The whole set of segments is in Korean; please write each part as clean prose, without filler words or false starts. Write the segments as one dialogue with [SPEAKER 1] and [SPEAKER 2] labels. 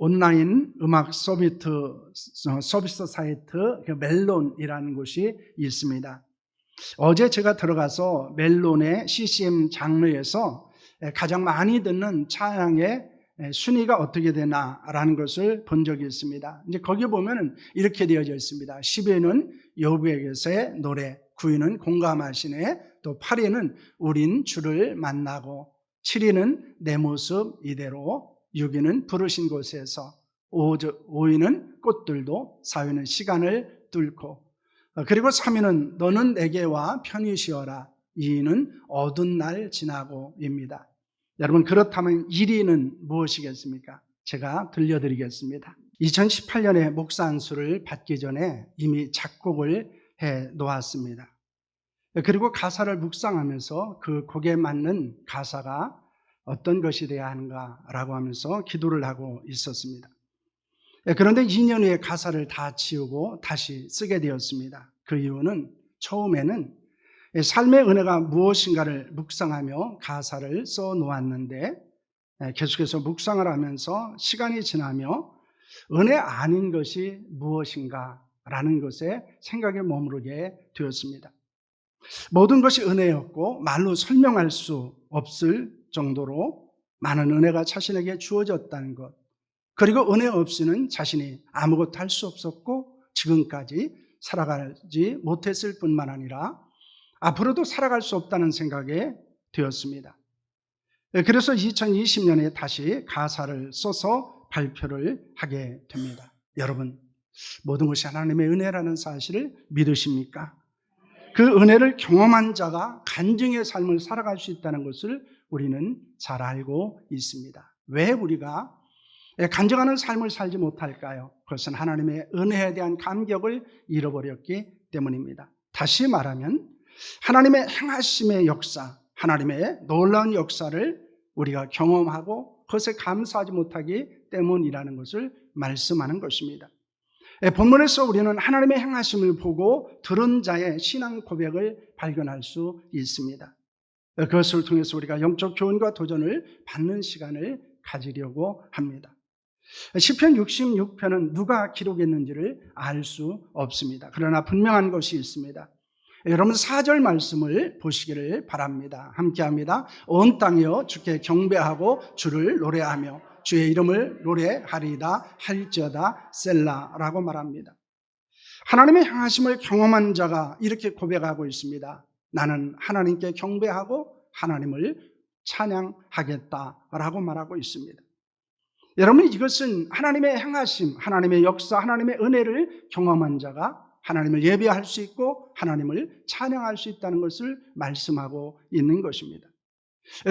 [SPEAKER 1] 온라인 음악 서비스 사이트 멜론이라는 곳이 있습니다. 어제 제가 들어가서 멜론의 CCM 장르에서 가장 많이 듣는 찬양의 순위가 어떻게 되나라는 것을 본 적이 있습니다. 이제 거기 보면은 이렇게 되어져 있습니다. 10위는 여호와께서의 노래, 9위는 공감하시네, 또 8위는 우린 주를 만나고, 7위는 내 모습 이대로, 6위는 부르신 곳에서, 5위는 꽃들도, 4위는 시간을 뚫고, 그리고 3위는 너는 내게와 편히 쉬어라, 2위는 어두운 날 지나고입니다. 여러분, 그렇다면 1위는 무엇이겠습니까? 제가 들려드리겠습니다. 2018년에 목사 안수를 받기 전에 이미 작곡을 해 놓았습니다. 그리고 가사를 묵상하면서 그 곡에 맞는 가사가 어떤 것이 되어야 하는가라고 하면서 기도를 하고 있었습니다. 그런데 2년 후에 가사를 다 지우고 다시 쓰게 되었습니다. 그 이유는 처음에는 삶의 은혜가 무엇인가를 묵상하며 가사를 써 놓았는데, 계속해서 묵상을 하면서 시간이 지나며 은혜 아닌 것이 무엇인가라는 것에 생각에 머무르게 되었습니다. 모든 것이 은혜였고 말로 설명할 수 없을 정도로 많은 은혜가 자신에게 주어졌다는 것, 그리고 은혜 없이는 자신이 아무것도 할 수 없었고 지금까지 살아가지 못했을 뿐만 아니라 앞으로도 살아갈 수 없다는 생각에 되었습니다. 그래서 2020년에 다시 가사를 써서 발표를 하게 됩니다. 여러분, 모든 것이 하나님의 은혜라는 사실을 믿으십니까? 그 은혜를 경험한 자가 간증의 삶을 살아갈 수 있다는 것을 우리는 잘 알고 있습니다. 왜 우리가 간증하는 삶을 살지 못할까요? 그것은 하나님의 은혜에 대한 감격을 잃어버렸기 때문입니다. 다시 말하면 하나님의 행하심의 역사, 하나님의 놀라운 역사를 우리가 경험하고 그것에 감사하지 못하기 때문이라는 것을 말씀하는 것입니다. 본문에서 우리는 하나님의 행하심을 보고 들은 자의 신앙 고백을 발견할 수 있습니다. 그것을 통해서 우리가 영적 교훈과 도전을 받는 시간을 가지려고 합니다. 시편 66편은 누가 기록했는지를 알 수 없습니다. 그러나 분명한 것이 있습니다. 여러분 4절 말씀을 보시기를 바랍니다. 함께합니다. 온 땅이여 주께 경배하고 주를 노래하며 주의 이름을 노래하리다 할지어다 셀라라고 말합니다. 하나님의 향하심을 경험한 자가 이렇게 고백하고 있습니다. 나는 하나님께 경배하고 하나님을 찬양하겠다라고 말하고 있습니다. 여러분, 이것은 하나님의 행하심, 하나님의 역사, 하나님의 은혜를 경험한 자가 하나님을 예배할 수 있고 하나님을 찬양할 수 있다는 것을 말씀하고 있는 것입니다.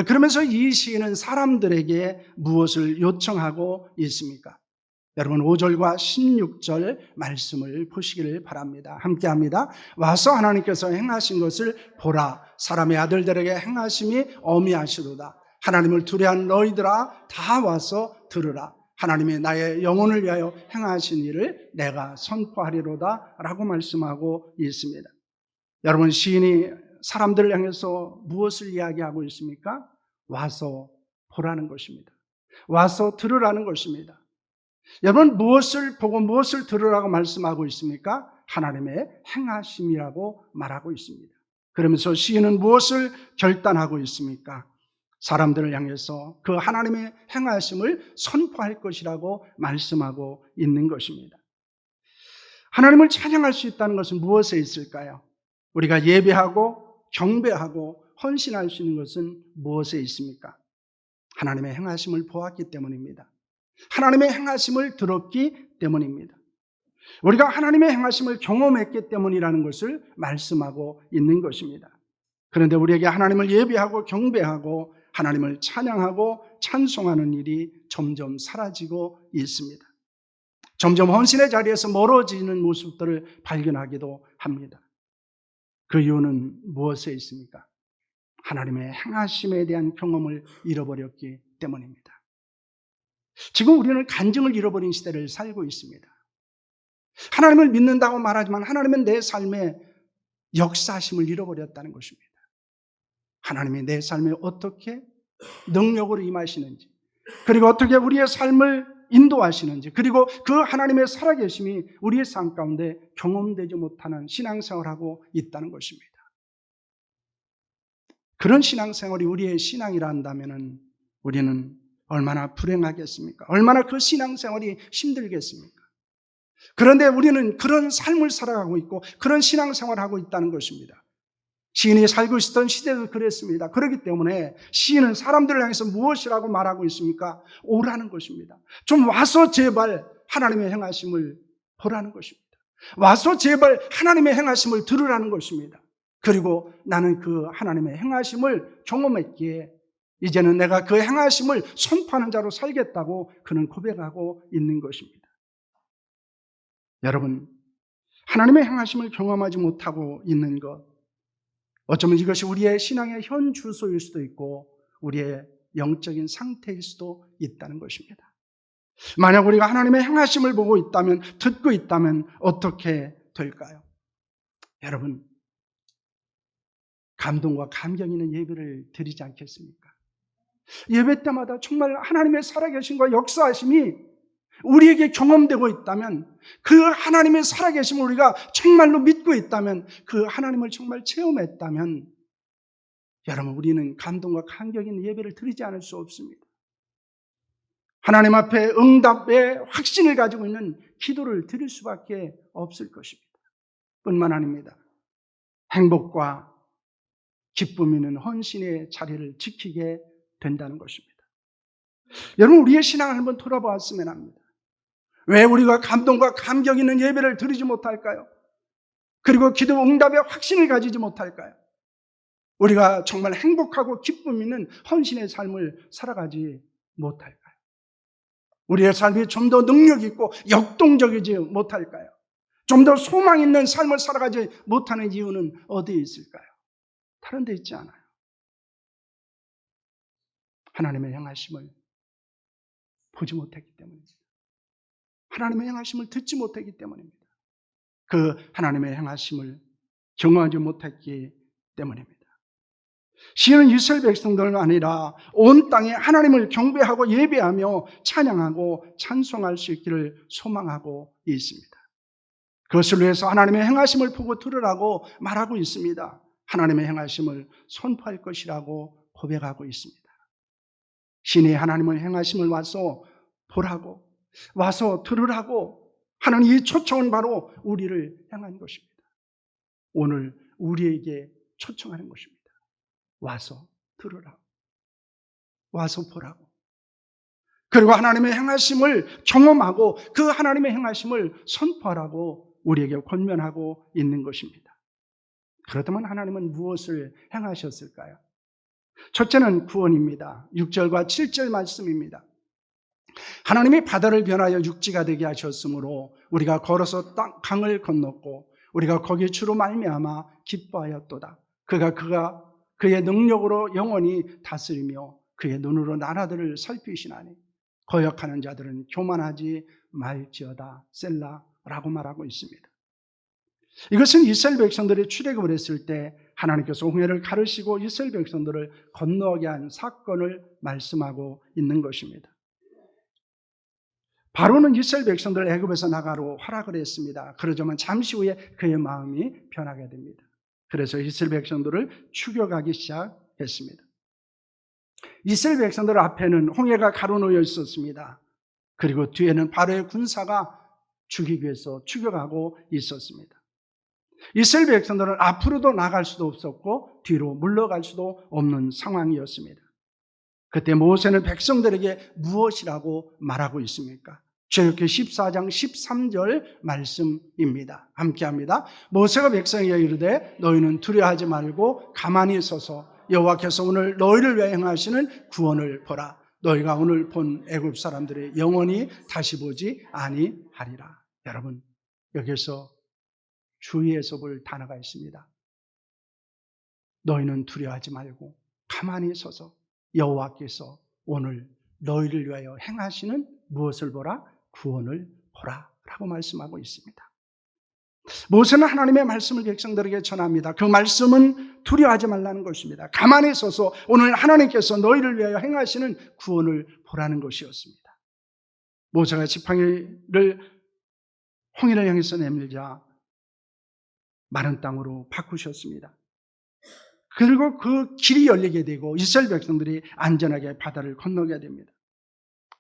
[SPEAKER 1] 그러면서 이 시인은 사람들에게 무엇을 요청하고 있습니까? 여러분 5절과 16절 말씀을 보시기를 바랍니다. 함께합니다. 와서 하나님께서 행하신 것을 보라. 사람의 아들들에게 행하심이 어미하시도다. 하나님을 두려워하는 너희들아 다 와서 들으라. 하나님이 나의 영혼을 위하여 행하신 일을 내가 선포하리로다 라고 말씀하고 있습니다. 여러분, 시인이 사람들을 향해서 무엇을 이야기하고 있습니까? 와서 보라는 것입니다. 와서 들으라는 것입니다. 여러분, 무엇을 보고 무엇을 들으라고 말씀하고 있습니까? 하나님의 행하심이라고 말하고 있습니다. 그러면서 시인은 무엇을 결단하고 있습니까? 사람들을 향해서 그 하나님의 행하심을 선포할 것이라고 말씀하고 있는 것입니다. 하나님을 찬양할 수 있다는 것은 무엇에 있을까요? 우리가 예배하고 경배하고 헌신할 수 있는 것은 무엇에 있습니까? 하나님의 행하심을 보았기 때문입니다. 하나님의 행하심을 들었기 때문입니다. 우리가 하나님의 행하심을 경험했기 때문이라는 것을 말씀하고 있는 것입니다. 그런데 우리에게 하나님을 예배하고 경배하고 하나님을 찬양하고 찬송하는 일이 점점 사라지고 있습니다. 점점 헌신의 자리에서 멀어지는 모습들을 발견하기도 합니다. 그 이유는 무엇에 있습니까? 하나님의 행하심에 대한 경험을 잃어버렸기 때문입니다. 지금 우리는 간증을 잃어버린 시대를 살고 있습니다. 하나님을 믿는다고 말하지만 하나님은 내 삶에 역사하심을 잃어버렸다는 것입니다. 하나님이 내 삶에 어떻게 능력으로 임하시는지, 그리고 어떻게 우리의 삶을 인도하시는지, 그리고 그 하나님의 살아계심이 우리의 삶 가운데 경험되지 못하는 신앙생활을 하고 있다는 것입니다. 그런 신앙생활이 우리의 신앙이라 한다면 우리는 얼마나 불행하겠습니까? 얼마나 그 신앙생활이 힘들겠습니까? 그런데 우리는 그런 삶을 살아가고 있고 그런 신앙생활을 하고 있다는 것입니다. 시인이 살고 있었던 시대도 그랬습니다. 그렇기 때문에 시인은 사람들을 향해서 무엇이라고 말하고 있습니까? 오라는 것입니다. 좀 와서 제발 하나님의 행하심을 보라는 것입니다. 와서 제발 하나님의 행하심을 들으라는 것입니다. 그리고 나는 그 하나님의 행하심을 경험했기에 이제는 내가 그 행하심을 선포하는 자로 살겠다고 그는 고백하고 있는 것입니다. 여러분, 하나님의 행하심을 경험하지 못하고 있는 것, 어쩌면 이것이 우리의 신앙의 현 주소일 수도 있고 우리의 영적인 상태일 수도 있다는 것입니다. 만약 우리가 하나님의 행하심을 보고 있다면, 듣고 있다면 어떻게 될까요? 여러분, 감동과 감격 있는 예배를 드리지 않겠습니까? 예배 때마다 정말 하나님의 살아계심과 역사하심이 우리에게 경험되고 있다면, 그 하나님의 살아계심을 우리가 정말로 믿고 있다면, 그 하나님을 정말 체험했다면, 여러분, 우리는 감동과 감격 있는 예배를 드리지 않을 수 없습니다. 하나님 앞에 응답의 확신을 가지고 있는 기도를 드릴 수밖에 없을 것입니다. 뿐만 아닙니다. 행복과 기쁨 있는 헌신의 자리를 지키게 된다는 것입니다. 여러분, 우리의 신앙을 한번 돌아보았으면 합니다. 왜 우리가 감동과 감격 있는 예배를 드리지 못할까요? 그리고 기도 응답의 확신을 가지지 못할까요? 우리가 정말 행복하고 기쁨 있는 헌신의 삶을 살아가지 못할까요? 우리의 삶이 좀 더 능력 있고 역동적이지 못할까요? 좀 더 소망 있는 삶을 살아가지 못하는 이유는 어디에 있을까요? 다른 데 있지 않아요. 하나님의 행하심을 보지 못했기 때문입니다. 하나님의 행하심을 듣지 못했기 때문입니다. 그 하나님의 행하심을 경험하지 못했기 때문입니다. 시인은 이스라엘 백성들은 아니라 온 땅에 하나님을 경배하고 예배하며 찬양하고 찬송할 수 있기를 소망하고 있습니다. 그것을 위해서 하나님의 행하심을 보고 들으라고 말하고 있습니다. 하나님의 행하심을 선포할 것이라고 고백하고 있습니다. 신이 하나님의 행하심을 와서 보라고, 와서 들으라고 하는 이 초청은 바로 우리를 향한 것입니다. 오늘 우리에게 초청하는 것입니다. 와서 들으라고, 와서 보라고. 그리고 하나님의 행하심을 경험하고 그 하나님의 행하심을 선포하라고 우리에게 권면하고 있는 것입니다. 그렇다면 하나님은 무엇을 행하셨을까요? 첫째는 구원입니다. 6절과 7절 말씀입니다. 하나님이 바다를 변하여 육지가 되게 하셨으므로 우리가 걸어서 강을 건넜고 우리가 거기 주로 말미암아 기뻐하였도다. 그가 그의 능력으로 영원히 다스리며 그의 눈으로 나라들을 살피시나니 거역하는 자들은 교만하지 말지어다. 셀라라고 말하고 있습니다. 이것은 이스라엘 백성들이 출애굽을 했을 때 하나님께서 홍해를 가르시고 이스라엘 백성들을 건너게 한 사건을 말씀하고 있는 것입니다. 바로는 이스라엘 백성들을 애굽에서 나가로 허락을 했습니다. 그러자면 잠시 후에 그의 마음이 변하게 됩니다. 그래서 이스라엘 백성들을 추격하기 시작했습니다. 이스라엘 백성들 앞에는 홍해가 가로놓여 있었습니다. 그리고 뒤에는 바로의 군사가 죽이기 위해서 추격하고 있었습니다. 이스라엘 백성들은 앞으로도 나갈 수도 없었고 뒤로 물러갈 수도 없는 상황이었습니다. 그때 모세는 백성들에게 무엇이라고 말하고 있습니까? 출애굽기 14장 13절 말씀입니다. 함께합니다. 모세가 백성에게 이르되 너희는 두려워하지 말고 가만히 서서 여호와께서 오늘 너희를 위하여 행하시는 구원을 보라. 너희가 오늘 본 애굽 사람들의 영원히 다시 보지 아니하리라. 여러분, 여기서 주의해서 볼 단어가 있습니다. 너희는 두려워하지 말고 가만히 서서 여호와께서 오늘 너희를 위하여 행하시는 무엇을 보라? 구원을 보라 라고 말씀하고 있습니다. 모세는 하나님의 말씀을 백성들에게 전합니다. 그 말씀은 두려워하지 말라는 것입니다. 가만히 서서 오늘 하나님께서 너희를 위하여 행하시는 구원을 보라는 것이었습니다. 모세가 지팡이를 홍해를 향해서 내밀자 마른 땅으로 바꾸셨습니다. 그리고 그 길이 열리게 되고 이스라엘 백성들이 안전하게 바다를 건너게 됩니다.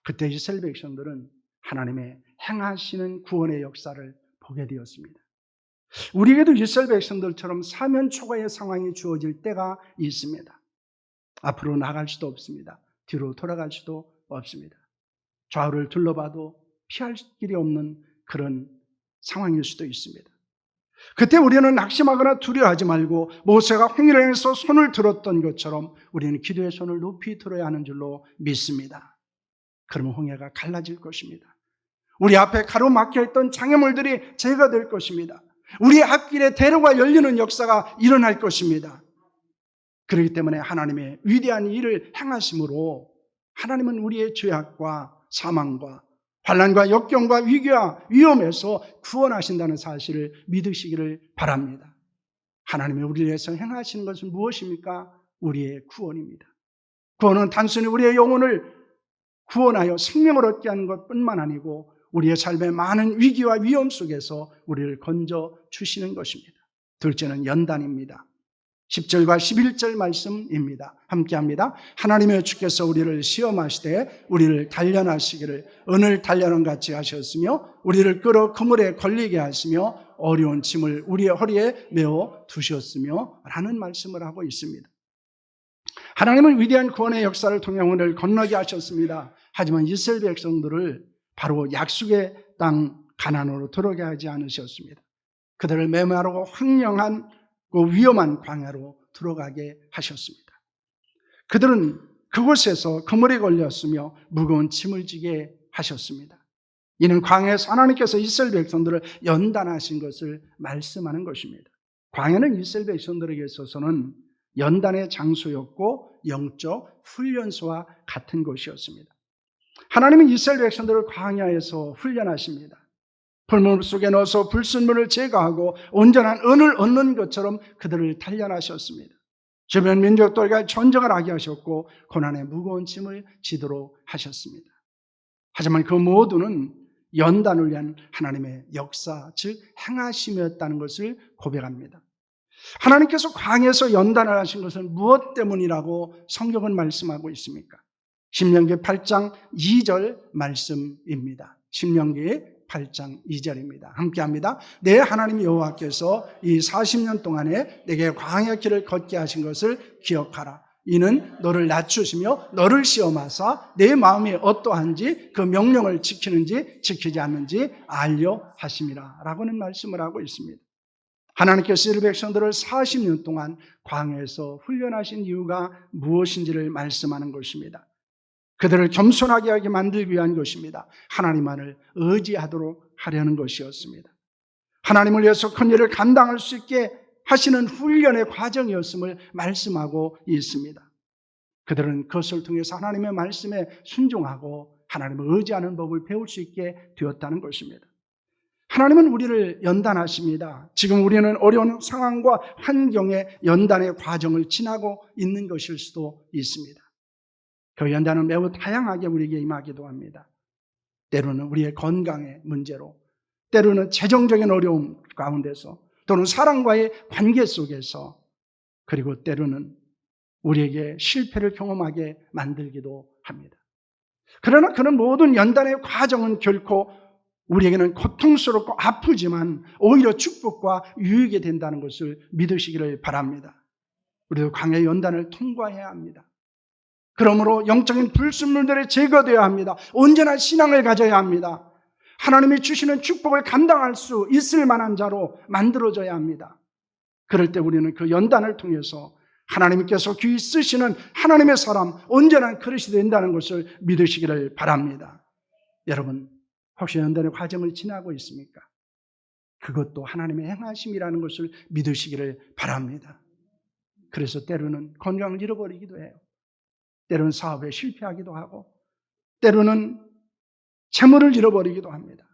[SPEAKER 1] 그때 이스라엘 백성들은 하나님의 행하시는 구원의 역사를 보게 되었습니다. 우리에게도 이스라엘 백성들처럼 사면 초과의 상황이 주어질 때가 있습니다. 앞으로 나갈 수도 없습니다. 뒤로 돌아갈 수도 없습니다. 좌우를 둘러봐도 피할 길이 없는 그런 상황일 수도 있습니다. 그때 우리는 낙심하거나 두려워하지 말고 모세가 홍해를 향해서 손을 들었던 것처럼 우리는 기도의 손을 높이 들어야 하는 줄로 믿습니다. 그러면 홍해가 갈라질 것입니다. 우리 앞에 가로막혀 있던 장애물들이 제거될 것입니다. 우리 앞길에 대로가 열리는 역사가 일어날 것입니다. 그렇기 때문에 하나님의 위대한 일을 행하심으로 하나님은 우리의 죄악과 사망과 환난과 역경과 위기와 위험에서 구원하신다는 사실을 믿으시기를 바랍니다. 하나님이 우리를 위해서 행하시는 것은 무엇입니까? 우리의 구원입니다. 구원은 단순히 우리의 영혼을 구원하여 생명을 얻게 하는 것뿐만 아니고 우리의 삶의 많은 위기와 위험 속에서 우리를 건져 주시는 것입니다. 둘째는 연단입니다. 10절과 11절 말씀입니다. 함께합니다. 하나님의 주께서 우리를 시험하시되 우리를 단련하시기를 은을 단련한 같이 하셨으며 우리를 끌어 그물에 걸리게 하시며 어려운 짐을 우리의 허리에 메어 두셨으며 라는 말씀을 하고 있습니다. 하나님은 위대한 구원의 역사를 통해 홍해를 건너게 하셨습니다. 하지만 이스라엘 백성들을 바로 약속의 땅 가나안으로 들어가게 하지 않으셨습니다. 그들을 메마르고 황량한 그 위험한 광야로 들어가게 하셨습니다. 그들은 그곳에서 그물에 걸렸으며 무거운 짐을 지게 하셨습니다. 이는 광야에서 하나님께서 이스라엘 백성들을 연단하신 것을 말씀하는 것입니다. 광야는 이스라엘 백성들에게 있어서는 연단의 장소였고 영적 훈련소와 같은 곳이었습니다. 하나님은 이스라엘 백성들을 광야에서 훈련하십니다. 풀물 속에 넣어서 불순물을 제거하고 온전한 은을 얻는 것처럼 그들을 단련하셨습니다. 주변 민족들과 전쟁을 하게 하셨고 고난의 무거운 짐을 지도록 하셨습니다. 하지만 그 모두는 연단을 위한 하나님의 역사, 즉 행하심이었다는 것을 고백합니다. 하나님께서 광야에서 연단을 하신 것은 무엇 때문이라고 성경은 말씀하고 있습니까? 신명기 8장 2절 말씀입니다. 신명기 8장 2절입니다. 함께합니다. 내 하나님 여호와께서 이 40년 동안에 내게 광야 길을 걷게 하신 것을 기억하라. 이는 너를 낮추시며 너를 시험하사 내 마음이 어떠한지 그 명령을 지키는지 지키지 않는지 알려 하심이라 라고는 말씀을 하고 있습니다. 하나님께서 이스라엘 백성들을 40년 동안 광야에서 훈련하신 이유가 무엇인지를 말씀하는 것입니다. 그들을 겸손하게 하게 만들기 위한 것입니다. 하나님만을 의지하도록 하려는 것이었습니다. 하나님을 위해서 큰 일을 감당할 수 있게 하시는 훈련의 과정이었음을 말씀하고 있습니다. 그들은 그것을 통해서 하나님의 말씀에 순종하고 하나님을 의지하는 법을 배울 수 있게 되었다는 것입니다. 하나님은 우리를 연단하십니다. 지금 우리는 어려운 상황과 환경의 연단의 과정을 지나고 있는 것일 수도 있습니다. 그 연단은 매우 다양하게 우리에게 임하기도 합니다. 때로는 우리의 건강의 문제로, 때로는 재정적인 어려움 가운데서, 또는 사람과의 관계 속에서, 그리고 때로는 우리에게 실패를 경험하게 만들기도 합니다. 그러나 그런 모든 연단의 과정은 결코 우리에게는 고통스럽고 아프지만 오히려 축복과 유익이 된다는 것을 믿으시기를 바랍니다. 우리도 광야의 연단을 통과해야 합니다. 그러므로 영적인 불순물들이 제거되어야 합니다. 온전한 신앙을 가져야 합니다. 하나님이 주시는 축복을 감당할 수 있을 만한 자로 만들어져야 합니다. 그럴 때 우리는 그 연단을 통해서 하나님께서 귀히 쓰시는 하나님의 사람, 온전한 그릇이 된다는 것을 믿으시기를 바랍니다. 여러분, 혹시 연단의 과정을 지나고 있습니까? 그것도 하나님의 행하심이라는 것을 믿으시기를 바랍니다. 그래서 때로는 건강을 잃어버리기도 해요. 때로는 사업에 실패하기도 하고, 때로는 재물을 잃어버리기도 합니다.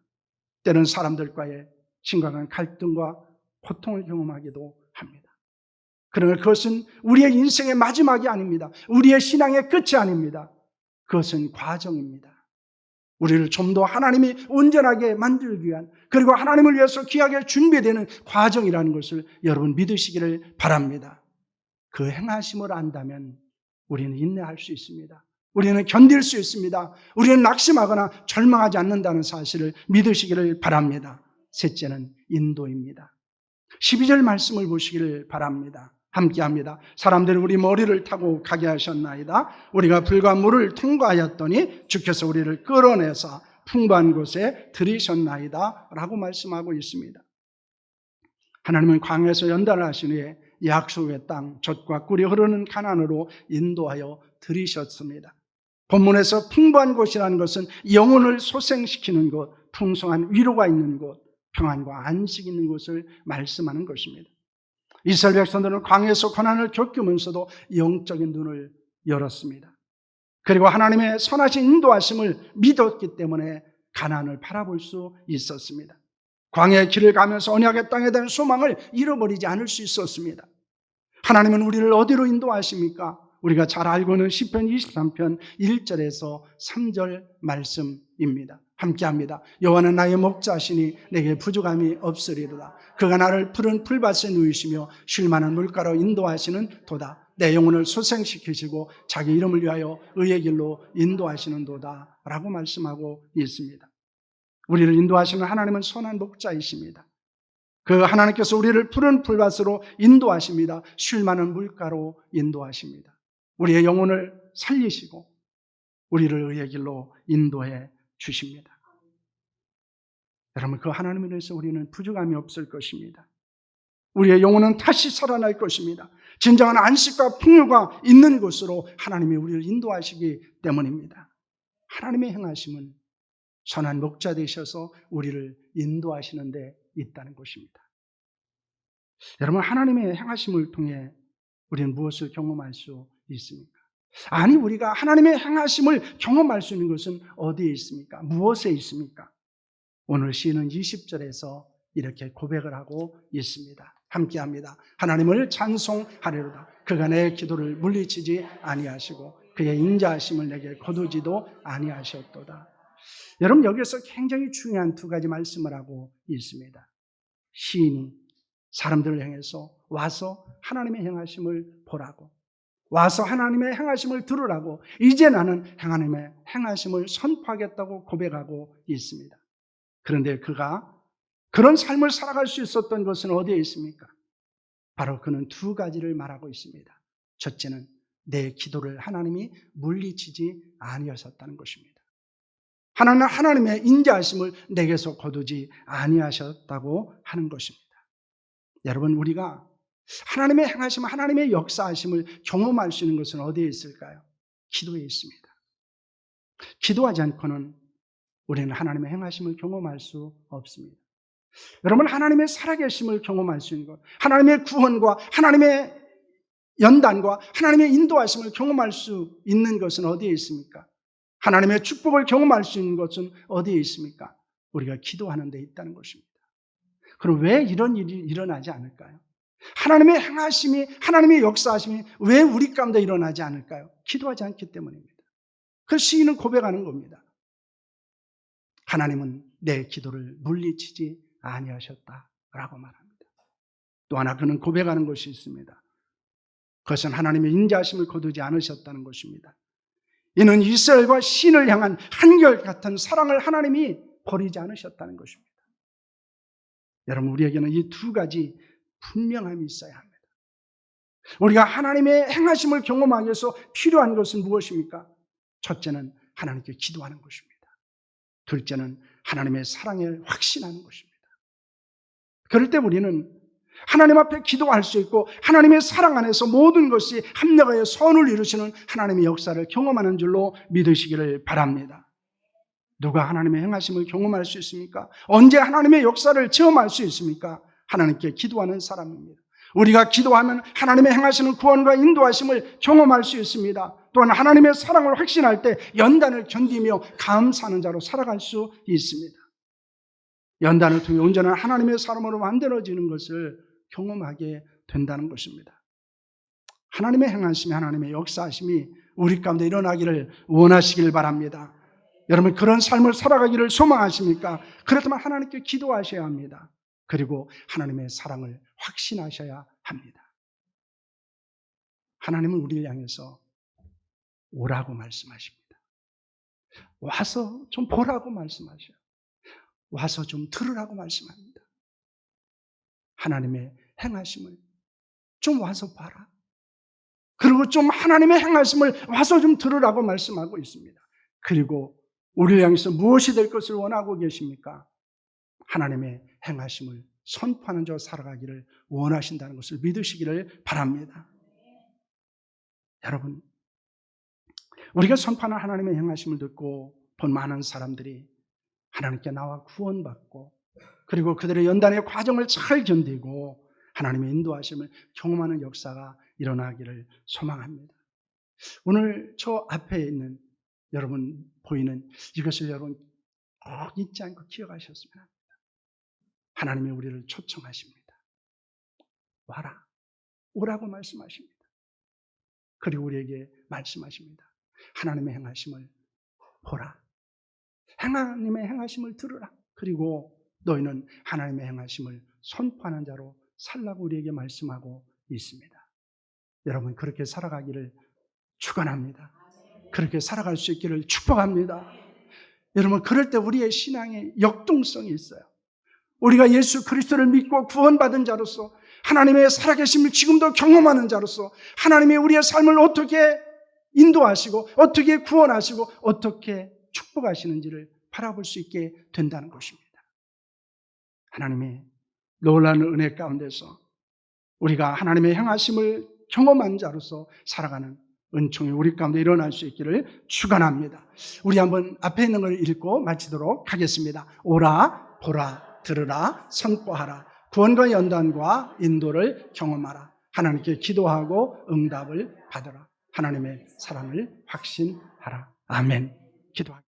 [SPEAKER 1] 때로는 사람들과의 심각한 갈등과 고통을 경험하기도 합니다. 그러나 그것은 우리의 인생의 마지막이 아닙니다. 우리의 신앙의 끝이 아닙니다. 그것은 과정입니다. 우리를 좀 더 하나님이 온전하게 만들기 위한, 그리고 하나님을 위해서 귀하게 준비되는 과정이라는 것을 여러분 믿으시기를 바랍니다. 그 행하심을 안다면 우리는 인내할 수 있습니다. 우리는 견딜 수 있습니다. 우리는 낙심하거나 절망하지 않는다는 사실을 믿으시기를 바랍니다. 셋째는 인도입니다. 12절 말씀을 보시기를 바랍니다. 함께합니다. 사람들이 우리 머리를 타고 가게 하셨나이다. 우리가 불과 물을 통과하였더니 주께서 우리를 끌어내서 풍부한 곳에 들이셨나이다 라고 말씀하고 있습니다. 하나님은 광야에서 연단을 하신 후에 약속의 땅, 젖과 꿀이 흐르는 가나안으로 인도하여 들이셨습니다. 본문에서 풍부한 곳이라는 것은 영혼을 소생시키는 곳, 풍성한 위로가 있는 곳, 평안과 안식이 있는 곳을 말씀하는 것입니다. 이스라엘 백성들은 광야에서 고난을 겪으면서도 영적인 눈을 열었습니다. 그리고 하나님의 선하신 인도하심을 믿었기 때문에 가나안을 바라볼 수 있었습니다. 광야의 길을 가면서 언약의 땅에 대한 소망을 잃어버리지 않을 수 있었습니다. 하나님은 우리를 어디로 인도하십니까? 우리가 잘 알고 있는 시편 23편 1절에서 3절 말씀입니다. 함께합니다. 여호와는 나의 목자시니 내게 부족함이 없으리로다. 그가 나를 푸른 풀밭에 누이시며 쉴 만한 물가로 인도하시는 도다. 내 영혼을 소생시키시고 자기 이름을 위하여 의의 길로 인도하시는 도다 라고 말씀하고 있습니다. 우리를 인도하시는 하나님은 선한 목자이십니다. 그 하나님께서 우리를 푸른 풀밭으로 인도하십니다. 쉴 만한 물가로 인도하십니다. 우리의 영혼을 살리시고 우리를 의의 길로 인도해 주십니다. 여러분, 그 하나님에 대해서 우리는 부족함이 없을 것입니다. 우리의 영혼은 다시 살아날 것입니다. 진정한 안식과 풍요가 있는 곳으로 하나님이 우리를 인도하시기 때문입니다. 하나님의 행하심은 선한 목자 되셔서 우리를 인도하시는 데 있다는 것입니다. 여러분, 하나님의 행하심을 통해 우리는 무엇을 경험할 수 있습니까? 아니, 우리가 하나님의 행하심을 경험할 수 있는 것은 어디에 있습니까? 무엇에 있습니까? 오늘 시인은 20절에서 이렇게 고백을 하고 있습니다. 함께합니다. 하나님을 찬송하리로다. 그가 내 기도를 물리치지 아니하시고 그의 인자하심을 내게 거두지도 아니하셨도다. 여러분, 여기서 굉장히 중요한 두 가지 말씀을 하고 있습니다. 시인이 사람들을 향해서 와서 하나님의 행하심을 보라고, 와서 하나님의 행하심을 들으라고, 이제 나는 하나님의 행하심을 선포하겠다고 고백하고 있습니다. 그런데 그가 그런 삶을 살아갈 수 있었던 것은 어디에 있습니까? 바로 그는 두 가지를 말하고 있습니다. 첫째는 내 기도를 하나님이 물리치지 아니하셨다는 것입니다. 하나님은 하나님의 인자하심을 내게서 거두지 아니하셨다고 하는 것입니다. 여러분, 우리가 하나님의 행하심, 하나님의 역사하심을 경험할 수 있는 것은 어디에 있을까요? 기도에 있습니다. 기도하지 않고는 우리는 하나님의 행하심을 경험할 수 없습니다. 여러분, 하나님의 살아계심을 경험할 수 있는 것, 하나님의 구원과 하나님의 연단과 하나님의 인도하심을 경험할 수 있는 것은 어디에 있습니까? 하나님의 축복을 경험할 수 있는 것은 어디에 있습니까? 우리가 기도하는 데 있다는 것입니다. 그럼 왜 이런 일이 일어나지 않을까요? 하나님의 행하심이, 하나님의 역사하심이 왜 우리 가운데 일어나지 않을까요? 기도하지 않기 때문입니다. 그 시인은 고백하는 겁니다. 하나님은 내 기도를 물리치지 아니하셨다라고 말합니다. 또 하나 그는 고백하는 것이 있습니다. 그것은 하나님의 인자하심을 거두지 않으셨다는 것입니다. 이는 이스라엘과 신을 향한 한결같은 사랑을 하나님이 버리지 않으셨다는 것입니다. 여러분, 우리에게는 이 두 가지 분명함이 있어야 합니다. 우리가 하나님의 행하심을 경험하기 위해서 필요한 것은 무엇입니까? 첫째는 하나님께 기도하는 것입니다. 둘째는 하나님의 사랑에 확신하는 것입니다. 그럴 때 우리는 하나님 앞에 기도할 수 있고 하나님의 사랑 안에서 모든 것이 합력하여 선을 이루시는 하나님의 역사를 경험하는 줄로 믿으시기를 바랍니다. 누가 하나님의 행하심을 경험할 수 있습니까? 언제 하나님의 역사를 체험할 수 있습니까? 하나님께 기도하는 사람입니다. 우리가 기도하면 하나님의 행하시는 구원과 인도하심을 경험할 수 있습니다. 또한 하나님의 사랑을 확신할 때 연단을 견디며 감사하는 자로 살아갈 수 있습니다. 연단을 통해 온전한 하나님의 사람으로 만들어지는 것을 경험하게 된다는 것입니다. 하나님의 행하심이, 하나님의 역사하심이 우리 가운데 일어나기를 원하시길 바랍니다. 여러분 그런 삶을 살아가기를 소망하십니까? 그렇다면 하나님께 기도하셔야 합니다. 그리고 하나님의 사랑을 확신하셔야 합니다. 하나님은 우리를 향해서 오라고 말씀하십니다. 와서 좀 보라고 말씀하셔요. 와서 좀 들으라고 말씀합니다. 하나님의 행하심을 좀 와서 봐라. 그리고 좀 하나님의 행하심을 와서 좀 들으라고 말씀하고 있습니다. 그리고 우리를 향해서 무엇이 될 것을 원하고 계십니까? 하나님의 행하심을 선포하는 자 살아가기를 원하신다는 것을 믿으시기를 바랍니다. 여러분, 우리가 선포하는 하나님의 행하심을 듣고 본 많은 사람들이 하나님께 나와 구원받고 그리고 그들의 연단의 과정을 잘 견디고 하나님의 인도하심을 경험하는 역사가 일어나기를 소망합니다. 오늘 저 앞에 있는 여러분 보이는 이것을 여러분 꼭 잊지 않고 기억하셨으면 합니다. 하나님이 우리를 초청하십니다. 와라, 오라고 말씀하십니다. 그리고 우리에게 말씀하십니다. 하나님의 행하심을 보라. 하나님의 행하심을 들으라. 그리고 너희는 하나님의 행하심을 선포하는 자로 살라고 우리에게 말씀하고 있습니다. 여러분 그렇게 살아가기를 축원합니다. 그렇게 살아갈 수 있기를 축복합니다. 여러분 그럴 때 우리의 신앙에 역동성이 있어요. 우리가 예수 그리스도를 믿고 구원받은 자로서 하나님의 살아계심을 지금도 경험하는 자로서 하나님이 우리의 삶을 어떻게 인도하시고 어떻게 구원하시고 어떻게 축복하시는지를 바라볼 수 있게 된다는 것입니다. 하나님의 놀라운 은혜 가운데서 우리가 하나님의 행하심을 경험한 자로서 살아가는 은총이 우리 가운데 일어날 수 있기를 축원합니다. 우리 한번 앞에 있는 걸 읽고 마치도록 하겠습니다. 오라, 보라, 들으라, 선포하라. 구원과 연단과 인도를 경험하라. 하나님께 기도하고 응답을 받으라. 하나님의 사랑을 확신하라. 아멘. 기도하겠습니다.